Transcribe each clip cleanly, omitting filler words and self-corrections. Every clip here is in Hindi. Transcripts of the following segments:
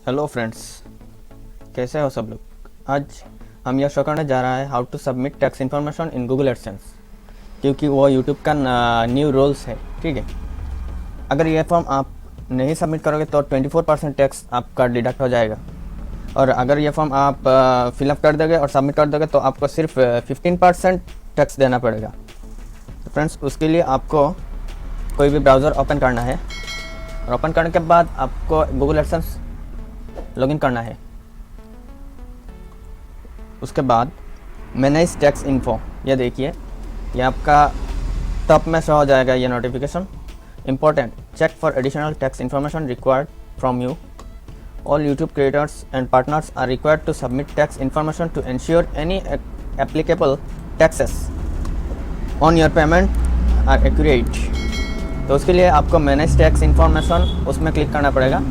हेलो फ्रेंड्स, कैसे हो सब लोग। आज हम यह शो करने जा रहा है how to submit tax information in Google AdSense, क्योंकि वो यूट्यूब का न्यू रूल्स है। ठीक है, अगर ये फॉर्म आप नहीं सबमिट करोगे तो 24% टैक्स आपका डिडक्ट हो जाएगा, और अगर ये फॉर्म आप फिलअप कर दोगे और सबमिट कर दोगे तो आपको सिर्फ 15% टैक्स देना पड़ेगा। तो फ्रेंड्स, उसके लिए आपको कोई भी ब्राउज़र ओपन करना है, और ओपन करने के बाद आपको गूगल एडसेंस लॉगिन करना है। उसके बाद मैनेज टैक्स इन्फो, ये देखिए, ये आपका टॉप में शो हो जाएगा ये notification. Important, check for additional tax information required from you. All YouTube creators and partners are required to submit tax information to ensure any applicable taxes on your payment are accurate. तो उसके लिए आपको मैनेज टैक्स इन्फॉर्मेशन उसमें क्लिक करना पड़ेगा।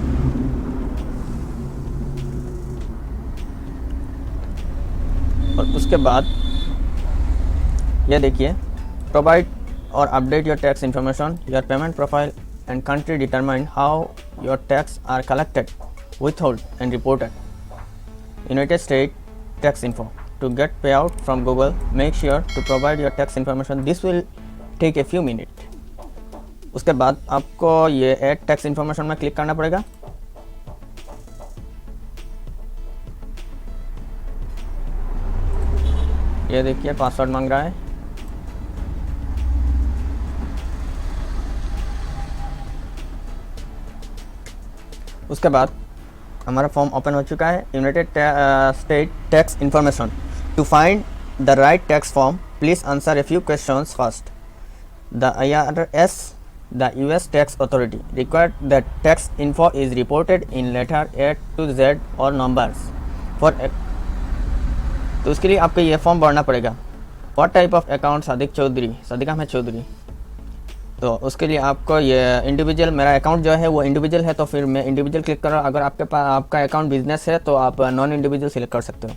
और उसके बाद ये देखिए, प्रोवाइड और update your tax information, your payment profile and country determine how your tax are collected, withheld and reported. United States tax info. To get payout from Google, make sure to provide your tax information. This will take a few minutes. उसके बाद आपको ये ऐड टैक्स इन्फॉर्मेशन में क्लिक करना पड़ेगा। ये देखिए, पासवर्ड मांग रहा है। उसके बाद हमारा फॉर्म ओपन हो चुका है। United state tax information. To find the right tax form, please answer a few questions first. The IRS, the US tax authority, required that tax info is reported in letter A to Z or numbers for तो उसके लिए आपको ये फॉर्म भरना पड़ेगा। What type of account? Sadiq Chaudhary, Sadiq Ahmad Chaudhary. तो उसके लिए आपको ये इंडिविजुअल, मेरा अकाउंट जो है वो इंडिविजुअल है, तो फिर मैं इंडिविजुअल क्लिक कर रहा हूँ। अगर आपके पास आपका अकाउंट बिजनेस है तो आप नॉन इंडिविजुअल सिलेक्ट कर सकते हो।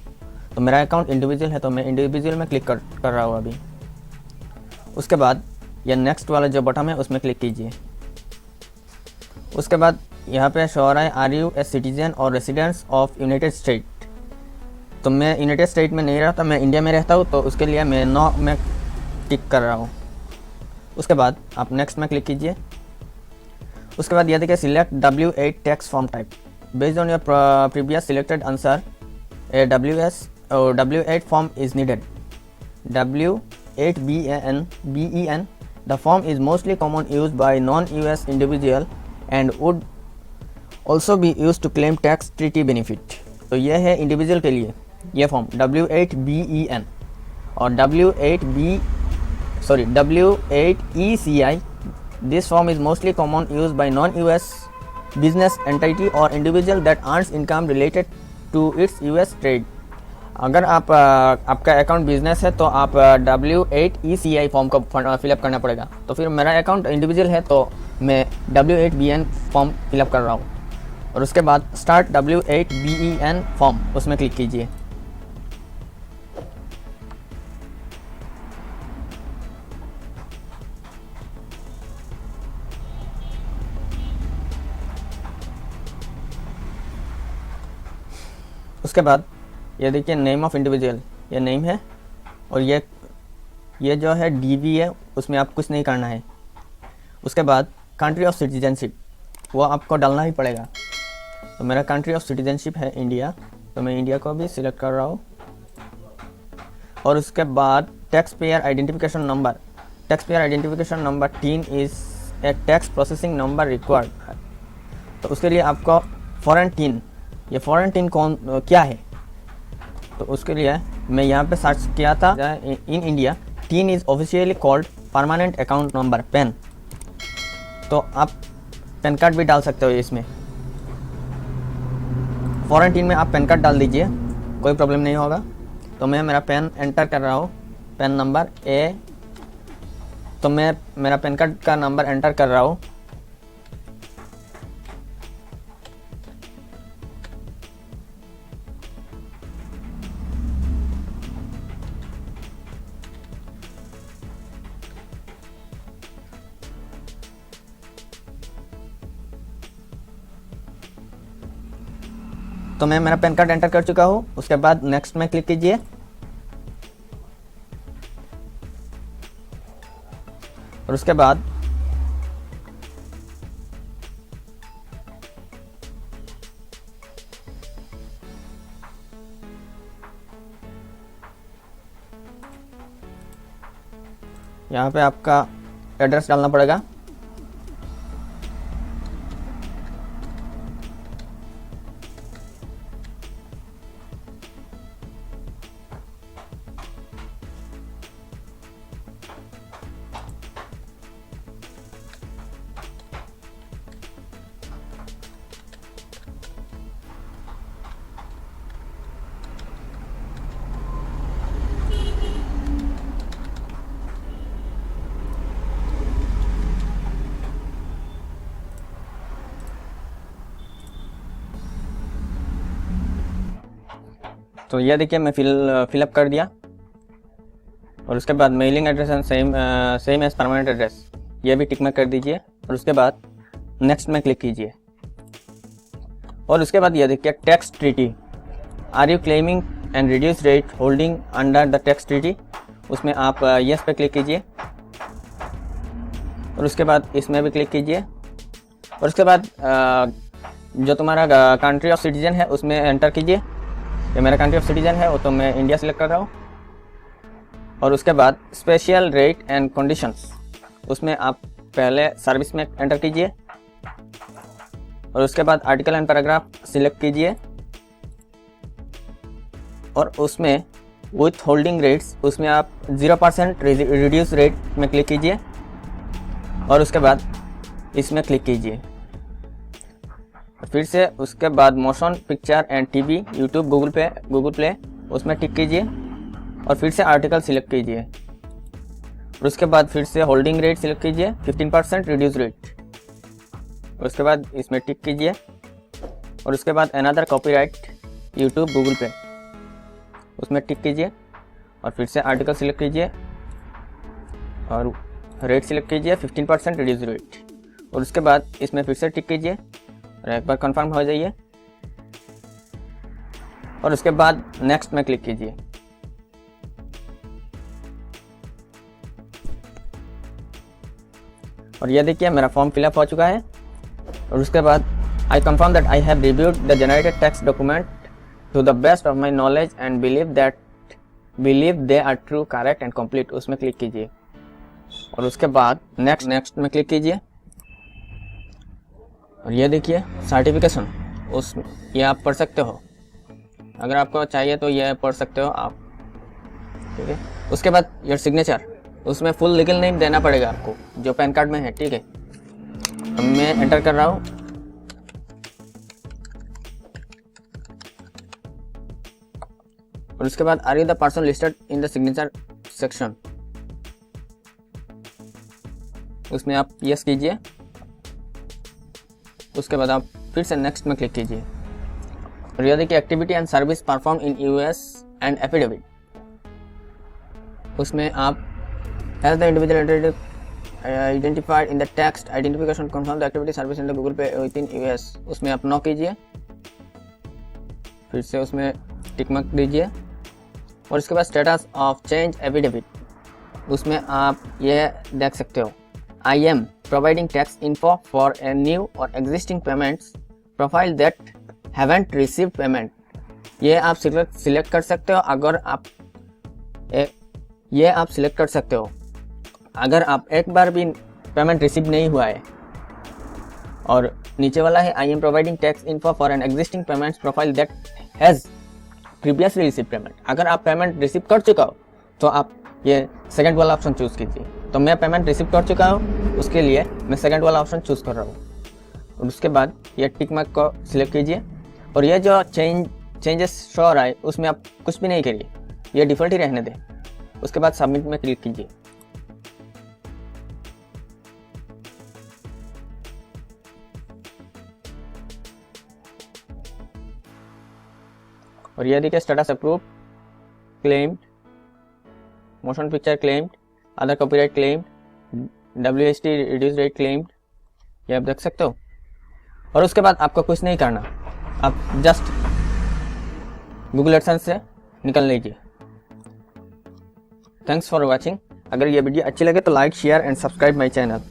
तो मेरा अकाउंट इंडिविजुअल है तो मैं इंडिविजुअल में क्लिक कर रहा हूँ अभी। उसके बाद ये नेक्स्ट वाला जो बटन है उसमें क्लिक कीजिए। उसके बाद यहाँ पे शो हो रहा है, आर यू ए सिटीजन और रेसिडेंट्स ऑफ यूनाइटेड स्टेट। तो मैं यूनाइटेड स्टेट में नहीं रहता, मैं इंडिया में रहता हूँ, तो उसके लिए मैं नो में टिक कर रहा हूँ। उसके बाद आप नेक्स्ट में क्लिक कीजिए। उसके बाद यह देखिए, select W8 tax form type based on your previous selected answer. A W8 form is needed. W8BEN. The form is mostly common used by non-US individual and would also be used to claim tax treaty benefit. तो यह है इंडिविजुअल के लिए यह फॉर्म W8BEN और W8ECI. This form is mostly common used by non-US business entity or individual that earns income related to its US trade. अगर आप आपका अकाउंट बिजनेस है तो आप W8ECI फॉर्म को फिलअप करना पड़ेगा। तो फिर मेरा अकाउंट इंडिविजुअल है तो मैं W8BN फॉर्म फिलअप कर रहा हूँ। और उसके बाद स्टार्ट W8BEN फॉर्म, उसमें क्लिक कीजिए। उसके बाद ये देखिए, नेम ऑफ इंडिविजुअल, ये नेम है, और ये जो है DV है, उसमें आप कुछ नहीं करना है। उसके बाद कंट्री ऑफ सिटीजनशिप, वो आपको डालना ही पड़ेगा। तो मेरा कंट्री ऑफ सिटीजनशिप है इंडिया, तो मैं इंडिया को भी सिलेक्ट कर रहा हूँ। और उसके बाद tax payer identification number. Tax payer identification number 3 is a tax processing number required. तो उसके लिए आपको फॉरेन टीन, ये फॉरेन टीन कौन क्या है, तो उसके लिए मैं यहाँ पे सर्च किया था। In India tin is officially called permanent account number pan. तो आप पैन कार्ड भी डाल सकते हो इसमें। फॉरेन टीन में आप पैन कार्ड डाल दीजिए, कोई प्रॉब्लम नहीं होगा। तो मैं मेरा पैन एंटर कर रहा हूँ, पैन नंबर A। तो मैं मेरा पैन कार्ड का नंबर एंटर कर रहा हूँ। तो मैं मेरा पैन कार्ड एंटर कर चुका हूँ। उसके बाद नेक्स्ट में क्लिक कीजिए। और उसके बाद यहाँ पे आपका एड्रेस डालना पड़ेगा। तो ये देखिए मैं फिलअप कर दिया। और उसके बाद mailing address and same as permanent address, ये भी टिक में कर दीजिए। और उसके बाद नेक्स्ट में क्लिक कीजिए। और उसके बाद ये देखिए tax treaty, are you claiming and reduce rate holding under the tax treaty, उसमें आप यस पे क्लिक कीजिए। और उसके बाद इसमें भी क्लिक कीजिए। और उसके बाद जो तुम्हारा कंट्री ऑफ सिटीजन है उसमें एंटर कीजिए। ये मेरा कंट्री ऑफ सिटीजन है, वो तो मैं इंडिया सेलेक्ट कर रहा हूँ। और उसके बाद स्पेशल रेट एंड कंडीशंस, उसमें आप पहले सर्विस में एंटर कीजिए। और उसके बाद आर्टिकल एंड पैराग्राफ सिलेक्ट कीजिए। और उसमें विथ होल्डिंग रेट्स, उसमें आप 0% रिड्यूस रेट में क्लिक कीजिए। और उसके बाद इसमें क्लिक कीजिए। फिर से उसके बाद motion picture and TV, YouTube, Google play उसमें टिक कीजिए। और फिर से आर्टिकल सिलेक्ट कीजिए। और उसके बाद फिर से होल्डिंग रेट सिलेक्ट कीजिए, 15% रिड्यूस रेट। उसके बाद इसमें टिक कीजिए। और उसके बाद अनदर कॉपीराइट, यूट्यूब, गूगल पे उसमें टिक कीजिए। और फिर से आर्टिकल सिलेक्ट कीजिए और रेट सिलेक्ट कीजिए, 15% रिड्यूस रेट। और उसके बाद इसमें फिर से टिक कीजिए और एक बार कंफर्म हो जाइए। और उसके बाद नेक्स्ट में क्लिक कीजिए। और ये देखिए मेरा फॉर्म फिलअप हो चुका है। और उसके बाद I confirm that I have reviewed the generated text document to the best of my knowledge and believe they are true, correct and complete, उसमें क्लिक कीजिए। और उसके बाद नेक्स्ट में क्लिक कीजिए। और ये देखिए सर्टिफिकेशन, ये आप पढ़ सकते हो, अगर आपको चाहिए तो ये पढ़ सकते हो आप, ठीक है। उसके बाद योर सिग्नेचर, उसमें फुल लीगल नेम देना पड़ेगा आपको जो पैन कार्ड में है, ठीक है। अब मैं एंटर कर रहा हूँ। और उसके बाद are you the person listed in the signature section, उसमें आप यस कीजिए। उसके बाद आप फिर से नेक्स्ट में क्लिक कीजिए। और यह देखिए activity and service perform in US and affidavit, उसमें आप has the individual identified in the text identification confirm the activity service in the Google पे विद इन यूएस, उसमें आप नो कीजिए। फिर से उसमें टिक मार्क दीजिए। और उसके बाद स्टेटस ऑफ चेंज एफिडेविट, उसमें आप ये देख सकते हो, I am providing tax info for a new or existing payments profile that haven't received payment, ये आप सिलेक्ट कर सकते हो। अगर आप ये आप सिलेक्ट कर सकते हो अगर आप एक बार भी पेमेंट रिसीव नहीं हुआ है। और नीचे वाला है I am providing tax info for an existing payments profile that has previously received payment, अगर आप पेमेंट रिसीव कर चुका हो तो आप ये सेकंड वाला ऑप्शन चूज़ कीजिए। तो मैं पेमेंट रिसीव कर चुका हूँ, उसके लिए मैं सेकंड वाला ऑप्शन चूज़ कर रहा हूँ। और उसके बाद ये टिक मार्क को सिलेक्ट कीजिए। और ये जो चेंजेस शो हो रहा है उसमें आप कुछ भी नहीं करिए, ये डिफ़ॉल्ट ही रहने दें। उसके बाद सबमिट में क्लिक कीजिए। और ये देखिए status approve, claimed, motion picture claimed, other copyright claimed, WST reduce rate claimed, ये आप देख सकते हो। और उसके बाद आपको कुछ नहीं करना, आप जस्ट गूगल एडसेंस से निकल लीजिए। Thanks for watching. अगर ये वीडियो अच्छी लगे तो like, share and subscribe my channel.